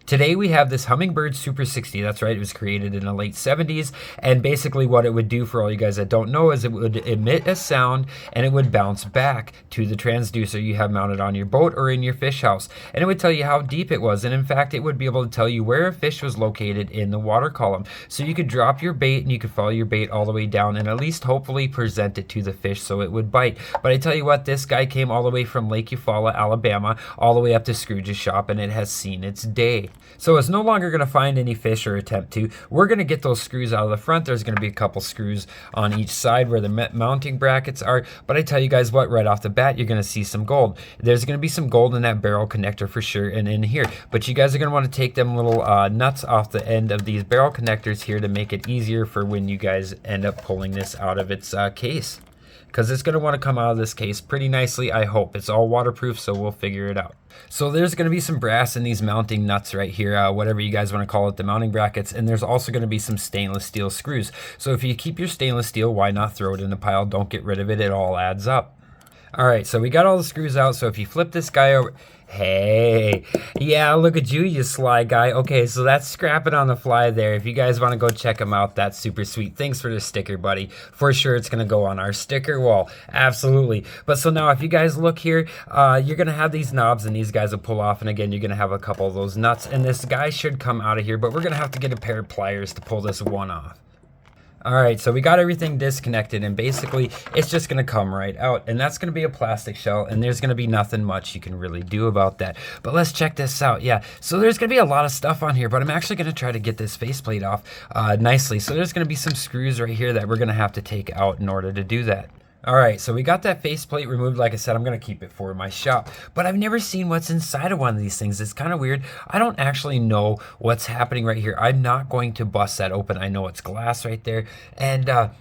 Today we have this Hummingbird Super 60. That's right, it was created in the late 70s. And basically what it would do, for all you guys that don't know, is it would emit a sound and it would bounce back to the transducer you have mounted on your boat or in your fish house. And it would tell you how deep it was. And in fact, it would be able to tell you where a fish was located in the water column. So you could drop your bait and you could follow your bait all the way down and at least hopefully present it to the fish so it would bite. But I tell you what, this guy came all the way from Lake Eufaula, Alabama, all the way up to Scrooge's shop, and it has seen its day. So it's no longer going to find any fish or attempt to. We're going to get those screws out of the front. There's going to be a couple screws on each side where the mounting brackets are. But I tell you guys what, right off the bat, you're going to see some gold. There's going to be some gold in that barrel connector for sure and in here. But you guys are going to want to take them little nuts off the end of these barrel connectors here to make it easier for when you guys end up pulling this out of its case. Because it's going to want to come out of this case pretty nicely, I hope. It's all waterproof, so we'll figure it out. So there's going to be some brass in these mounting nuts right here, whatever you guys want to call it, the mounting brackets. And there's also going to be some stainless steel screws. So if you keep your stainless steel, why not throw it in the pile? Don't get rid of it. It all adds up. All right, so we got all the screws out. So if you flip this guy over... Hey, yeah, look at you, you sly guy. Okay, so that's scrapping on the fly there. If you guys want to go check them out, that's super sweet. Thanks for the sticker, buddy. For sure, it's going to go on our sticker wall. Absolutely. But so now, if you guys look here, you're going to have these knobs, and these guys will pull off. And again, you're going to have a couple of those nuts. And this guy should come out of here, but we're going to have to get a pair of pliers to pull this one off. All right, so we got everything disconnected, and basically it's just going to come right out, and that's going to be a plastic shell, and there's going to be nothing much you can really do about that. But let's check this out. Yeah, so there's going to be a lot of stuff on here, but I'm actually going to try to get this faceplate off nicely. So there's going to be some screws right here that we're going to have to take out in order to do that. All right, so we got that faceplate removed. Like I said, I'm going to keep it for my shop, but I've never seen what's inside of one of these things. It's kind of weird. I don't actually know what's happening right here. I'm not going to bust that open. I know it's glass right there, and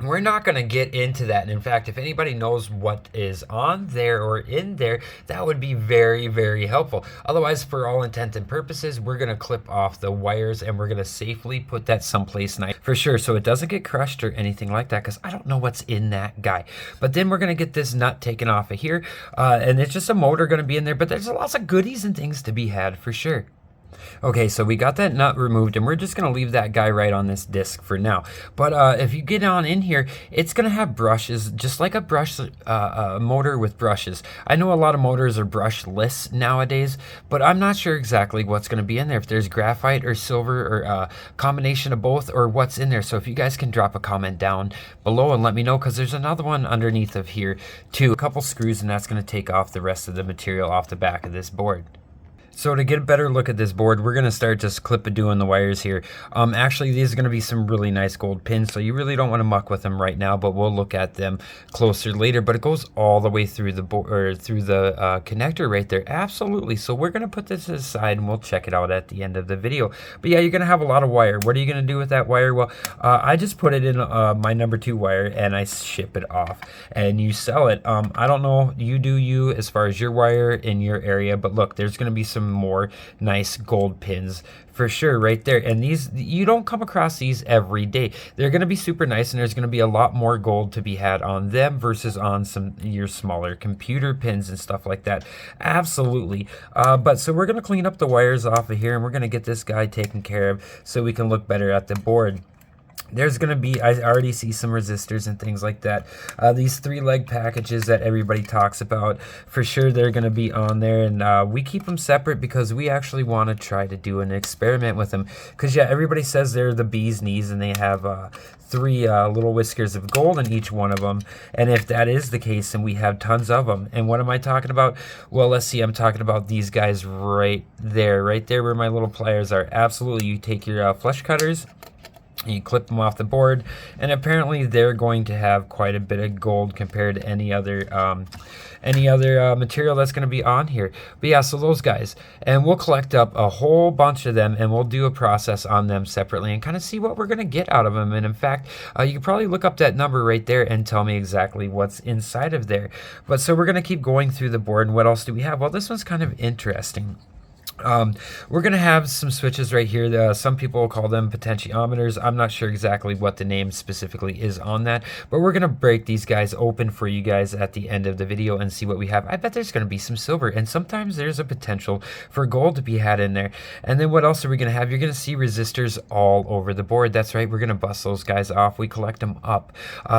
we're not going to get into that. And in fact, if anybody knows what is on there or in there, that would be very, very helpful. Otherwise, for all intent and purposes, we're going to clip off the wires and we're going to safely put that someplace nice for sure, so it doesn't get crushed or anything like that, because I don't know what's in that guy. But then we're going to get this nut taken off of here, and it's just a motor going to be in there, but there's lots of goodies and things to be had for sure. Okay, so we got that nut removed, and we're just going to leave that guy right on this disc for now. But if you get on in here, it's going to have brushes, just like a brush motor with brushes. I know a lot of motors are brushless nowadays, but I'm not sure exactly what's going to be in there. If there's graphite or silver or a combination of both, or what's in there. So if you guys can drop a comment down below and let me know, because there's another one underneath of here too. A couple screws, and that's going to take off the rest of the material off the back of this board. So to get a better look at this board, we're going to start just doing the wires here. Actually, these are going to be some really nice gold pins, so you really don't want to muck with them right now, but we'll look at them closer later. But it goes all the way through the board, or through the connector right there. Absolutely. So we're going to put this aside and we'll check it out at the end of the video. But yeah, you're going to have a lot of wire. What are you going to do with that wire? Well, I just put it in my number 2 wire and I ship it off and you sell it. I don't know, you do you as far as your wire in your area, but look, there's going to be some more nice gold pins for sure right there, and these, you don't come across these every day. They're going to be super nice, and there's going to be a lot more gold to be had on them versus on some your smaller computer pins and stuff like that. Absolutely. But so we're going to clean up the wires off of here, and we're going to get this guy taken care of so we can look better at the board. There's going to be, I already see some resistors and things like that. These 3-leg packages that everybody talks about, for sure they're going to be on there. And we keep them separate because we actually want to try to do an experiment with them. Because, yeah, everybody says they're the bee's knees and they have 3 little whiskers of gold in each one of them. And if that is the case, then we have tons of them. And what am I talking about? Well, let's see. I'm talking about these guys right there where my little pliers are. Absolutely. You take your flush cutters, you clip them off the board, and apparently they're going to have quite a bit of gold compared to any other material that's going to be on here. But yeah, so those guys, and we'll collect up a whole bunch of them and we'll do a process on them separately and kind of see what we're going to get out of them. And in fact, you can probably look up that number right there and tell me exactly what's inside of there. But so we're going to keep going through the board, and what else do we have? Well, this one's kind of interesting. We're going to have some switches right here. Some people call them potentiometers. I'm not sure exactly what the name specifically is on that, but we're going to break these guys open for you guys at the end of the video and see what we have. I bet there's going to be some silver, and sometimes there's a potential for gold to be had in there. And then what else are we going to have? You're going to see resistors all over the board. That's right. We're going to bust those guys off. We collect them up.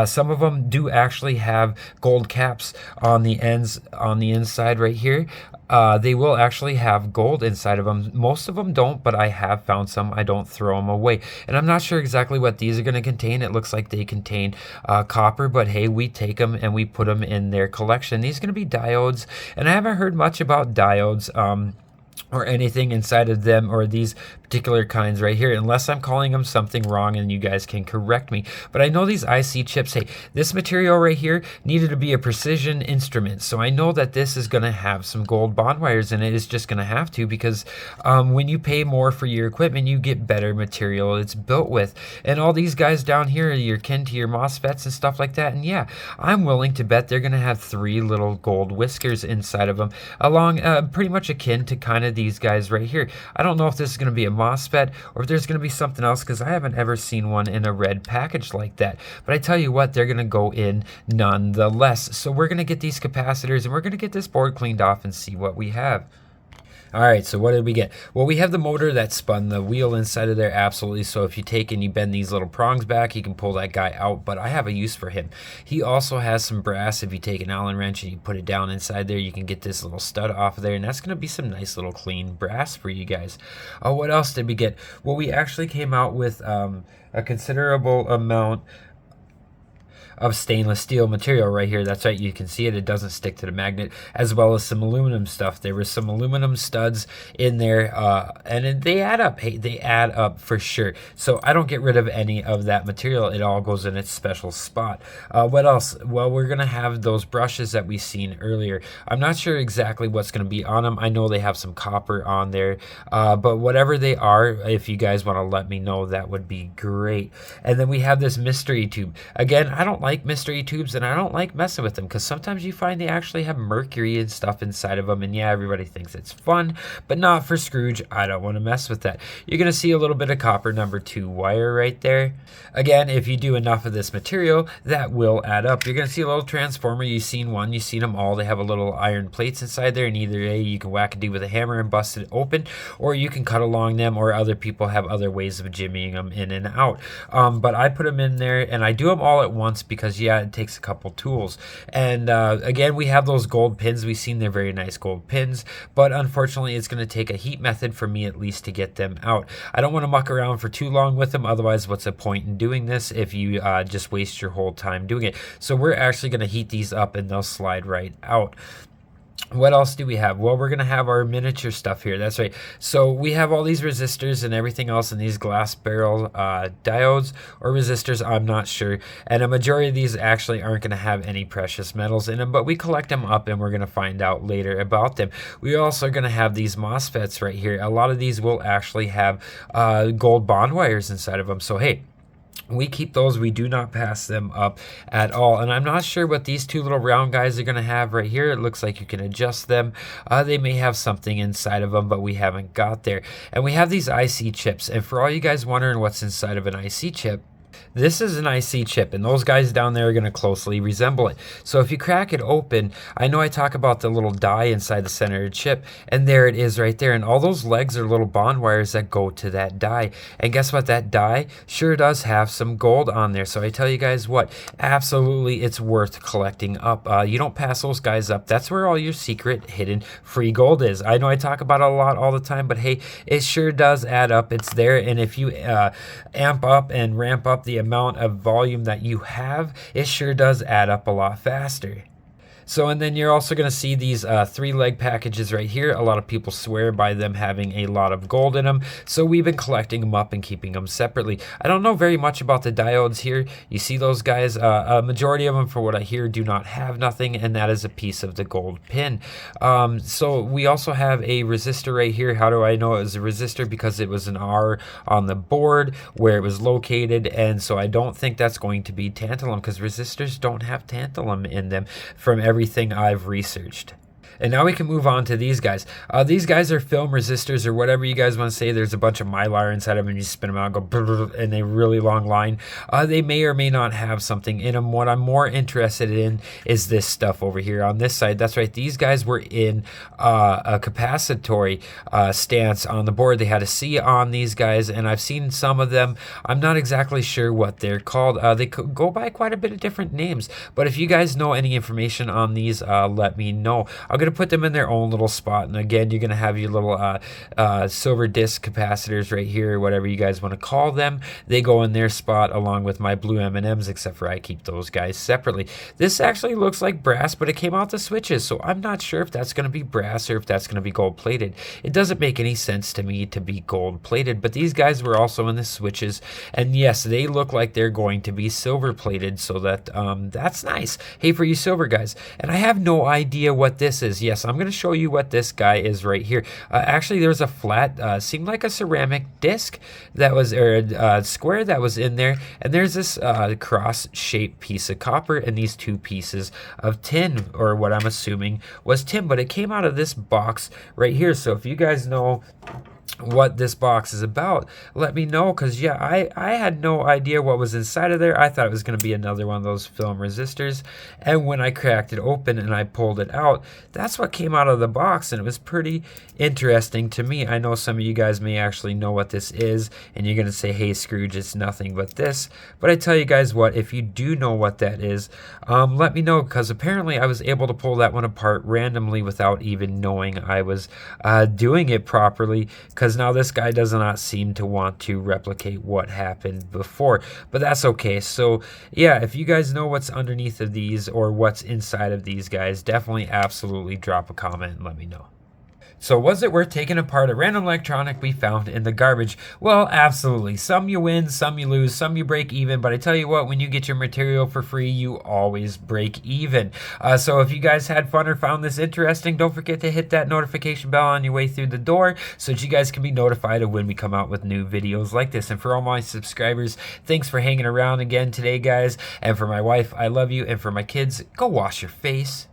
Some of them do actually have gold caps on the ends, on the inside right here. They will actually have gold inside of them. Most of them don't, but I have found some. I don't throw them away. And I'm not sure exactly what these are going to contain. It looks like they contain copper, but hey, we take them and we put them in their collection. These are going to be diodes, and I haven't heard much about diodes. Or anything inside of them, or these particular kinds right here, unless I'm calling them something wrong and you guys can correct me. But I know these IC chips, hey, this material right here needed to be a precision instrument, so I know that this is going to have some gold bond wires in it. It's just going to have to, because when you pay more for your equipment, you get better material it's built with. And all these guys down here, you're kin to your MOSFETs and stuff like that, and yeah, I'm willing to bet they're going to have 3 little gold whiskers inside of them, along pretty much akin to kind of these guys right here. I don't know if this is going to be a MOSFET or if there's going to be something else, because I haven't ever seen one in a red package like that. But I tell you what, they're going to go in nonetheless. So we're going to get these capacitors and we're going to get this board cleaned off and see what we have. All right, so what did we get? Well, we have the motor that spun the wheel inside of there, absolutely. So if you take and you bend these little prongs back, you can pull that guy out, but I have a use for him. He also has some brass. If you take an Allen wrench and you put it down inside there, you can get this little stud off of there, and that's going to be some nice little clean brass for you guys. What else did we get? Well, we actually came out with a considerable amount of stainless steel material right here. That's right, you can see it. It doesn't stick to the magnet, as well as some aluminum stuff. There was some aluminum studs in there, and they add up. Hey, they add up for sure. So I don't get rid of any of that material. It all goes in its special spot. What else? Well, we're gonna have those brushes that we seen earlier. I'm not sure exactly what's gonna be on them. I know they have some copper on there, but whatever they are, if you guys want to let me know, that would be great. And then we have this mystery tube. Again, I don't like mystery tubes, and I don't like messing with them, because sometimes you find they actually have mercury and stuff inside of them, and yeah, everybody thinks it's fun, but not for Scrooge. I don't want to mess with that. You're going to see a little bit of copper number 2 wire right there. Again, if you do enough of this material, that will add up. You're going to see a little transformer. You've seen one, you've seen them all. They have a little iron plates inside there, and either A, you can whack a dude with a hammer and bust it open, or you can cut along them, or other people have other ways of jimmying them in and out. But I put them in there, and I do them all at once, because yeah, it takes a couple tools. And again, we have those gold pins. We've seen they're very nice gold pins, but unfortunately it's going to take a heat method for me at least to get them out. I don't want to muck around for too long with them, otherwise what's the point in doing this if you just waste your whole time doing it. So we're actually going to heat these up and they'll slide right out. What else do we have? Well, we're going to have our miniature stuff here. That's right. So we have all these resistors and everything else in these glass barrel diodes or resistors, I'm not sure. And a majority of these actually aren't going to have any precious metals in them, but we collect them up and we're going to find out later about them. We also are going to have these MOSFETs right here. A lot of these will actually have gold bond wires inside of them. So hey, we keep those. We do not pass them up at all. And I'm not sure what these 2 little round guys are going to have right here. It looks like you can adjust them. They may have something inside of them, but we haven't got there. And we have these IC chips. And for all you guys wondering what's inside of an IC chip, this is an IC chip, and those guys down there are going to closely resemble it. So if you crack it open, I know I talk about the little die inside the center of the chip, and there it is right there. And all those legs are little bond wires that go to that die. And guess what? That die sure does have some gold on there. So I tell you guys what, absolutely it's worth collecting up. You don't pass those guys up. That's where all your secret hidden free gold is. I know I talk about it a lot all the time, but hey, it sure does add up. It's there, and if you amp up and ramp up the amount of volume that you have, it sure does add up a lot faster. So, and then you're also going to see these 3-leg packages right here. A lot of people swear by them having a lot of gold in them. So we've been collecting them up and keeping them separately. I don't know very much about the diodes here. You see those guys, a majority of them, for what I hear, do not have nothing, and that is a piece of the gold pin. So we also have a resistor right here. How do I know it was a resistor? Because it was an R on the board where it was located, and so I don't think that's going to be tantalum, because resistors don't have tantalum in them from everything I've researched. And now we can move on to these guys. These guys are film resistors or whatever you guys want to say. There's a bunch of mylar inside of them, and you spin them out and go brrr, and they really long line. They may or may not have something in them. What I'm more interested in is this stuff over here on this side. That's right. These guys were in a capacitory stance on the board. They had a C on these guys, and I've seen some of them. I'm not exactly sure what they're called. They go by quite a bit of different names, but if you guys know any information on these, let me know. I'm going to put them in their own little spot, and again, you're going to have your little silver disc capacitors right here, whatever you guys want to call them. They go in their spot along with my blue M&Ms, except for I keep those guys separately. This actually looks like brass, but it came out the switches, so I'm not sure if that's going to be brass or if that's going to be gold plated. It doesn't make any sense to me to be gold plated, but these guys were also in the switches, and yes, they look like they're going to be silver plated, so that's nice. Hey, for you silver guys, and I have no idea what this is. Yes, I'm going to show you what this guy is right here. Actually, there's a flat, seemed like a ceramic disc that was, or a square that was in there, and there's this cross-shaped piece of copper and these two pieces of tin, or what I'm assuming was tin, but it came out of this box right here. So if you guys know what this box is about, let me know, because yeah, I had no idea what was inside of there. I thought it was going to be another one of those film resistors, and when I cracked it open and I pulled it out, that's what came out of the box, and it was pretty interesting to me. I know some of you guys may actually know what this is, and you're going to say, hey Scrooge, it's nothing but this, but I tell you guys what, if you do know what that is, let me know, because apparently I was able to pull that one apart randomly without even knowing I was doing it properly, because now this guy does not seem to want to replicate what happened before, but that's okay. So yeah, if you guys know what's underneath of these or what's inside of these guys, definitely absolutely drop a comment and let me know. So was it worth taking apart a random electronic we found in the garbage? Well, absolutely. Some you win, some you lose, some you break even, but I tell you what, when you get your material for free, you always break even. So if you guys had fun or found this interesting, don't forget to hit that notification bell on your way through the door so that you guys can be notified of when we come out with new videos like this. And for all my subscribers, thanks for hanging around again today, guys. And for my wife, I love you. And for my kids, go wash your face.